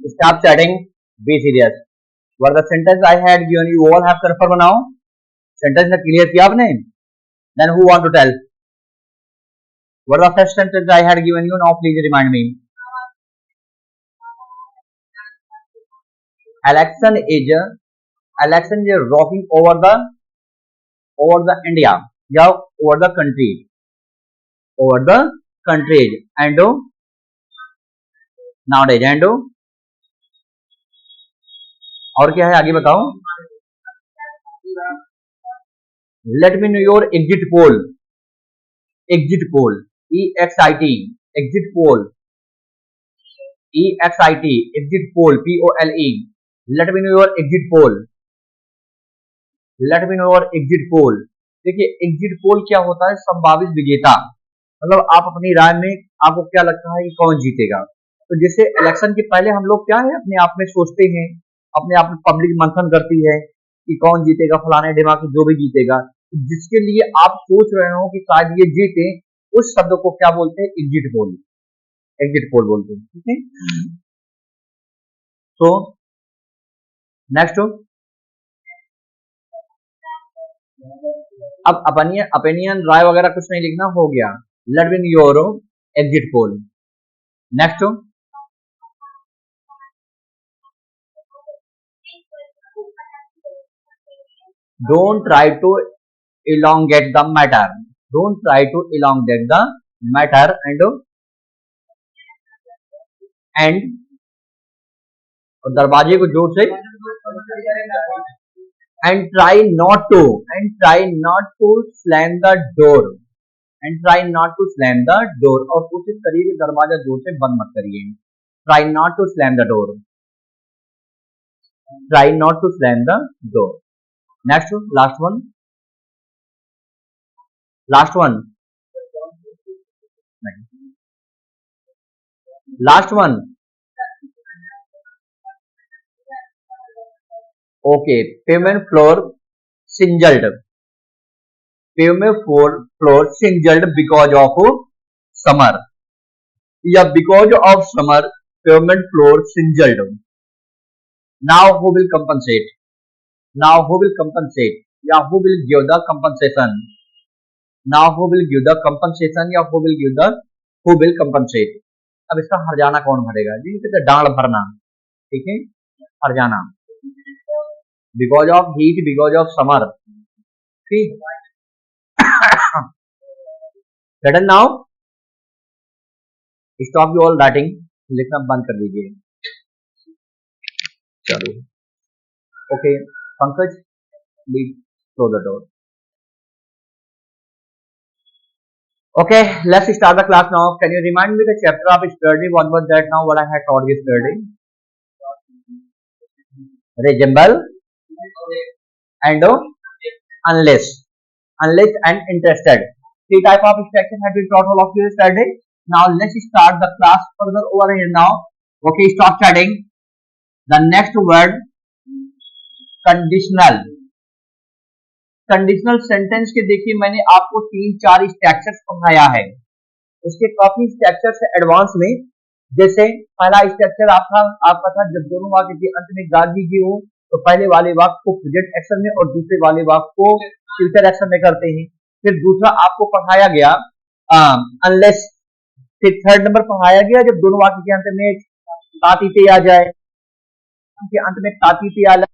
Stop chatting. Be serious. What the sentence I had given you all have to refer now. Sentence ने clear किया आपने? Then who want to tell? What the first sentence I had given you? Now please remind me. Election is rocking over the India, या over the countries and nowadays and और क्या है आगे बताओ. Let me know your exit poll. Exit poll. EXIT. Exit poll. EXIT. Exit poll. POLE. Let me know your exit poll. Let me know your exit poll. देखिए exit poll क्या होता है? संभावित विजेता. मतलब आप अपनी राय में आपको क्या लगता है कि कौन जीतेगा. तो जैसे इलेक्शन के पहले हम लोग क्या है अपने आप में सोचते हैं, अपने आप में पब्लिक मंथन करती है कि कौन जीतेगा, फलाने ढिमाके जो भी जीतेगा, जिसके लिए आप सोच रहे हो कि शायद ये जीते, उस शब्द को क्या बोलते हैं? Exit poll. एग्जिट पोल बोलते हैं. ठीक है. तो नेक्स्ट, अब ओपिनियन राय वगैरह कुछ नहीं लिखना, हो गया. Let me know your exit poll. Next, don't try to elongate the matter. Don't try to elongate the matter and और दरवाजे को जोर से and try not to slam the door. And try not to slam the door. और कोशिश करिए कि दरवाजा जोर से बंद मत करिए. Try not to slam the door. Try not to slam the door. Next, last one. Last one. Last one. Okay. Pavement floor singled. Pavement floor singled because of summer. Yeah, because of summer, pavement floor singled. Now who will compensate? Now who will compensate? Yeah, who will give the compensation? Now who will give the compensation? या who will compensate? अब इसका हरजाना कौन भरेगा जी? कहते डांड भरना. ठीक है, हरजाना. Because of heat, because of summer. ठीक. Written now. Stop you all writing. लिखना बंद कर दीजिए. चलो. Okay. Pankaj, please close the door. Okay, let's start the class now. Can you remind me the chapter of yesterday? What was that now? What I had taught yesterday? Resemble and unless and interested. Three type of structure have been taught all of you yesterday. Now let's start the class further over here now. Okay, stop chatting. The next word, conditional. Conditional sentence के देखिए मैंने आपको 3-4 structures पढ़ाया है. उसके काफी structures advance में. जैसे पहला स्ट्रक्चर आपका था जब दोनों वाक्य के अंत में गार्ड दीजिए हो तो पहले वाले वाक्य को प्रेजेंट एक्शन में और दूसरे वाले वाक्य को फ्यूचर एक्शन में करते हैं. फिर दूसरा आपको पढ़ाया गया अनलेस. फिर थर्ड नंबर पढ़ाया गया जब दोनों वाक्य के अंत में तातीते आ जाए, के अंत में तातीते आ जाए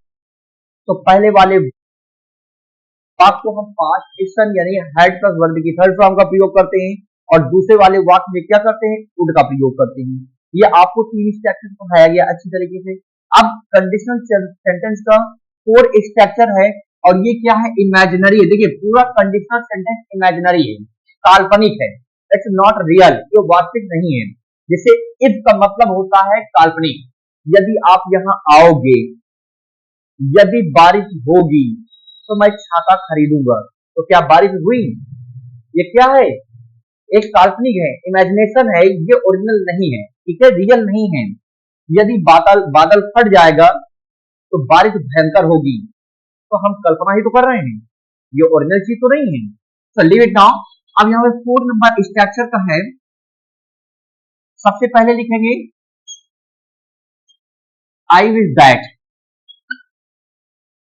तो पहले वाले वाक्य को हम पास्ट एक्शन यानी हेड प्लस वर्ब की थर्ड फॉर्म का प्रयोग करते हैं और दूसरे वाले वाक्य में क्या करते हैं? वुड का प्रयोग करते हैं. ये आपको 3 स्ट्रक्चर पढ़ाया गया अच्छी तरीके से. अब कंडीशनल सेंटेंस का 4 स्ट्रक्चर है और ये क्या है? इमेजिनरी है. देखिए पूरा कंडीशनल सेंटेंस इमेजिनरी है, काल्पनिक है. इट्स नॉट रियल, ये वास्तविक नहीं है. जैसे इफ का मतलब होता है काल्पनिक. यदि आप यहाँ आओगे, यदि बारिश होगी तो मैं छाता खरीदूंगा. तो क्या बारिश हुई? ये क्या है? एक काल्पनिक है, इमेजिनेशन है, ये ओरिजिनल नहीं है. ठीक है, रियल नहीं है. यदि बादल फट जाएगा तो बारिश भयंकर होगी, तो हम कल्पना ही तो कर रहे हैं, ये ओरिजिनल चीज तो नहीं है. तो लीव इट नाउ. अब यहाँ पे 4 नंबर स्ट्रक्चर का है. सबसे पहले लिखेंगे आई wish that,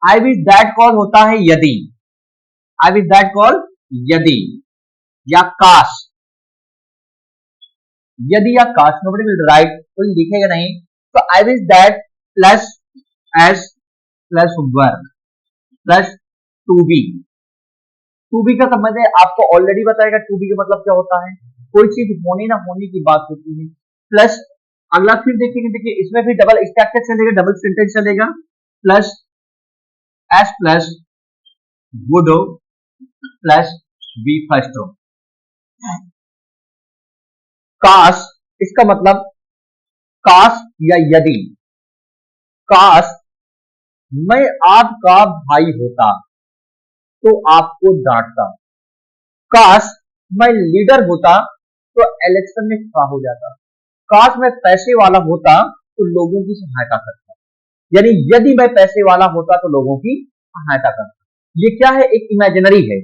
I wish that call होता है यदि, आई विश दैट कॉल यदि या काश, यदि या काश, नोबडी विल राइट, कोई लिखेगा नहीं, तो I wish that plus S plus were plus to be, to be का समझ है आपको ऑलरेडी बताएगा, टू बी का मतलब क्या होता है, कोई चीज होने ना होने की बात होती है, प्लस अगला फिर देखेंगे, देखिए इसमें भी डबल स्ट्रक्चर चलेगा, डबल सेंटेंस चलेगा, plus S plus would plus be first हो, काश, इसका मतलब काश या यदि, काश मैं आपका भाई होता तो आपको डांटता, काश मैं लीडर होता तो इलेक्शन में खड़ा हो जाता, काश मैं पैसे वाला होता तो लोगों की सहायता करता, यानी यदि मैं पैसे वाला होता तो लोगों की सहायता करता, ये क्या है, एक इमेजिनरी है,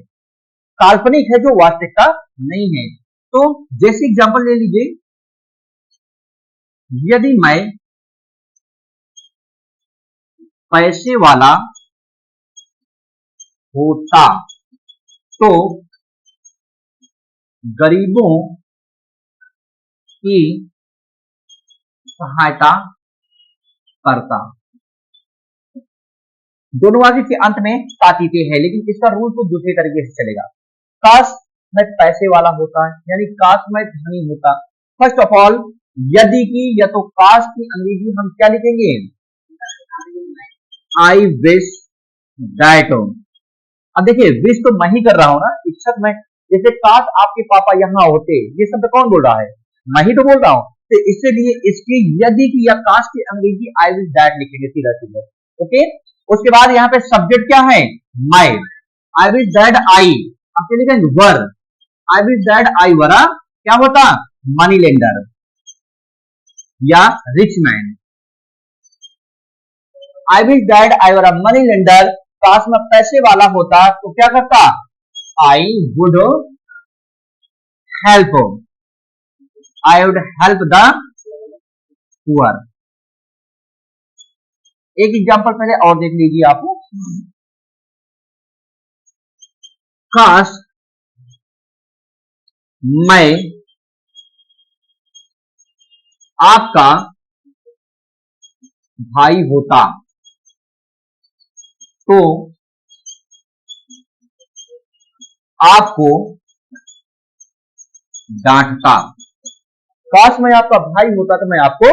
काल्पनिक है, जो वास्तविकता नहीं है। तो जैसे एग्जांपल ले लीजिए, यदि मैं पैसे वाला होता तो गरीबों की सहायता करता, दोनों वाक्य के अंत में तातीते है, लेकिन इसका रूल तो दूसरे तरीके से चलेगा, काश मैं पैसे वाला होता है, यानी काश मैं धनी होता, फर्स्ट ऑफ ऑल यदि की या तो काश की अंग्रेजी हम क्या लिखेंगे, आई विश दैट, अब देखिए विश तो मैं ही कर रहा हूं ना, इच्छा मैं, जैसे काश आपके पापा यहाँ होते, ये शब्द कौन बोल रहा है, मैं ही तो बोल रहा हूं, तो इसलिए इसकी यदि की या काश की अंग्रेजी आई विश दैट लिखेंगे सीधा सीधा, ओके। उसके बाद यहाँ पे सब्जेक्ट क्या है, मैं, आई विश दैट आई, अब क्या लिखेंगे वर, आई विश दैट आई वरा क्या होता, मनी लेंडर या rich man, I wish that आई वरा मनी लेंडर, काश में पैसे वाला होता तो क्या करता, I would help, I would help the poor. एक एग्जांपल पहले और देख लीजिए आप, काश मैं आपका भाई होता तो आपको डांटता, काश मैं आपका भाई होता तो मैं आपको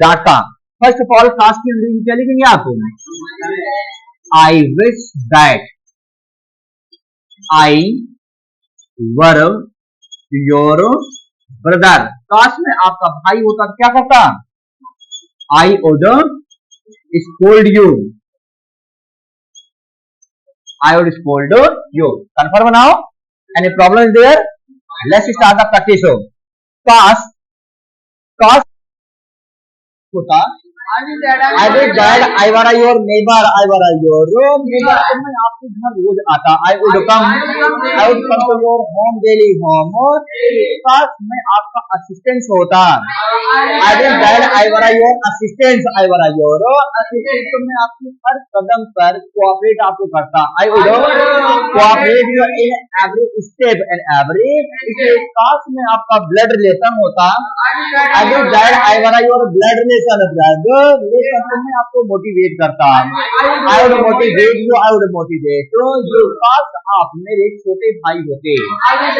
डांटता, फर्स्ट ऑफ ऑल काश की अंग्रेजी क्या लिखेंगे आप, I wish that I were your brother, काश में आपका भाई होता तो क्या करता, I would scold you, I would scold you, confirm now, any problem is there, let's start the practice. काश, काश होता, I wish that I were your neighbour, I were your neighbour, मैं आपके घर रोज आता, I would come to your home daily home, काश मैं आपका असिस्टेंट होता, I wish that I were your assistant, I were your assistant, तो मैं आपकी हर कदम पर कोऑपरेट आपको करता, I would cooperate you in every step and every step, काश मैं आपका ब्लड रिलेशन होता, I wish that I were your blood relation, blood मैं आपको मोटिवेट करता, I would motivate you, I would motivate you, काश आप मेरे छोटे भाई होते, I wish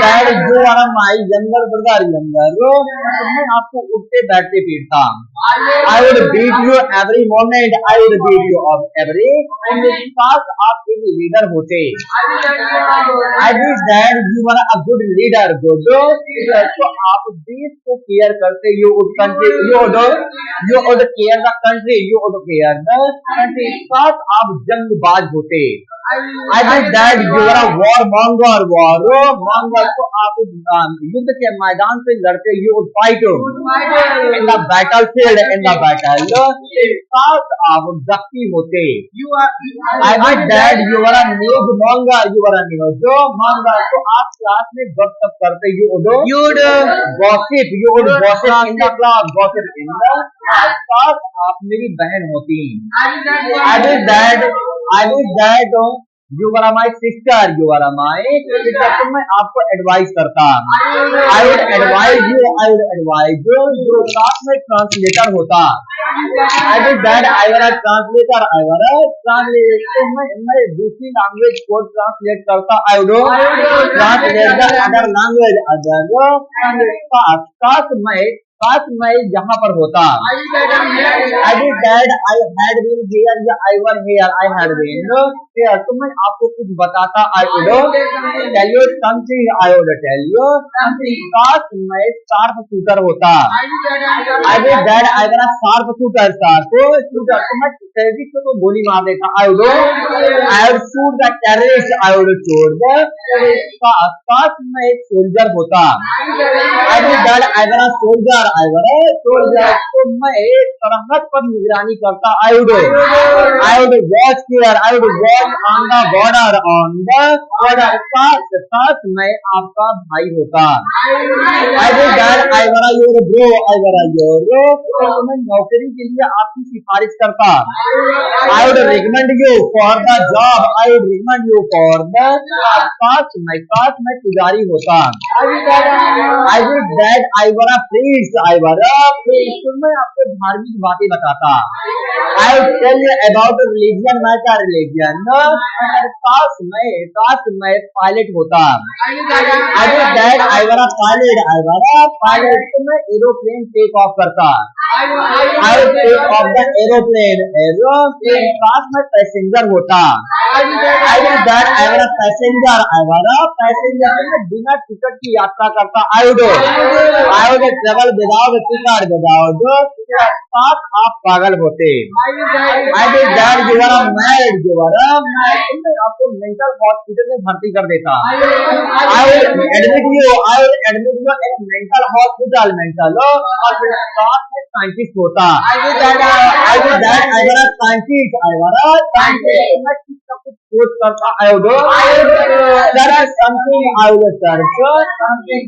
that you are my younger brother, younger, मैं आपको उठते बैठते पीटता, I would beat you every moment, I would beat you of every, काश आप एक लीडर होते, I wish that you are a good leader, good, तो आप देश को केयर करते, you would country, you would care the country, you would care the country, काश आप जंगबाज होते, I wish that you were a warmonger, warmonger, तो आप युद्ध के मैदान पे लड़ते, you would fight in the battlefield, in the battle, काश आप जख्मी होते, I wish that you were a newsmonger, you were a newsmonger, तो आप क्लास में गपशप करते, you would gossip in the class, gossip in the काश आप मेरी बहन होती। I wish that you were my sister, you are my sister. तो मैं आपको एडवाइस करता। I would advise you, I would advise you. जो काश में ट्रांसलेटर होता। I wish that I were translator, I were translator. तो मैं दूसरी लैंग्वेज को ट्रांसलेट करता। I would translate the other language, काश मैं यहाँ पर होता। I wish that I had been here या I were here, I had been here. तो मैं आपको कुछ बताता। I would tell you something, I would tell you something. काश मैं शार्प शूटर होता। I wish that I were sharp shooter, shooter. तो मैं टेररिस्ट को गोली मार देता। I would shoot the terrorist, I would shoot the terrorist. काश मैं एक सोल्जर होता। I wish that I were soldier, I were soldier. तो मैं सरहद पर निगरानी करता। I would watch here, I would watch on the border, on the border. काश मैं आपका भाई होता। I wish that I were your bro, I were your bro. तो मैं नौकरी के लिए आपकी सिफारिश करता। I would recommend you for the job, I would recommend you for the job. काश मैं पुजारी होता। I wish that I were a priest, I were a priest. तो मैं आपको धार्मिक बातें बताता। I would tell you about religion, मैं क्या रिलीजन। काश मैं पायलट होता। I wish that I were a pilot, I were a pilot. तो मैं एरोप्लेन टेक ऑफ करता। I would take off the aeroplane, aeroplane. काश मैं पैसेंजर होता। I wish that I were a passenger, I were a passenger. मैं बिना ticket की यात्रा करता। I would travel without ticket, without ticket. काश आप पागल होते। I wish that you are married, you are married. मैं आपको मेंटल हॉस्पिटल में भर्ती कर देता। I will admit you in mental hospital, mental hospital. काश मैं साइंटिस्ट होता। I wish that I were a scientist, I were a scientist. मैं कुछ खोज करता। I would search something, I would search something.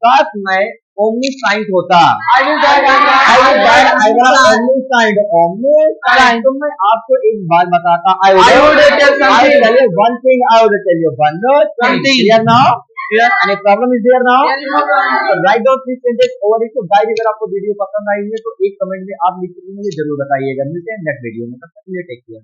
काश मैं ओमनीसाइंट होता। I wish that I were omniscient, omniscient. तो मैं आपको एक बात बताता। I would tell you one thing, I would tell you one thing. Here now, any problem is there now? So write down three sentences over it. तो guys अगर आपको video पसंद आई है तो एक कमेंट में आप लिख के मुझे जरूर बताइएगा। मिलते हैं नेक्स्ट वीडियो में, तब तक के लिए टेक केयर।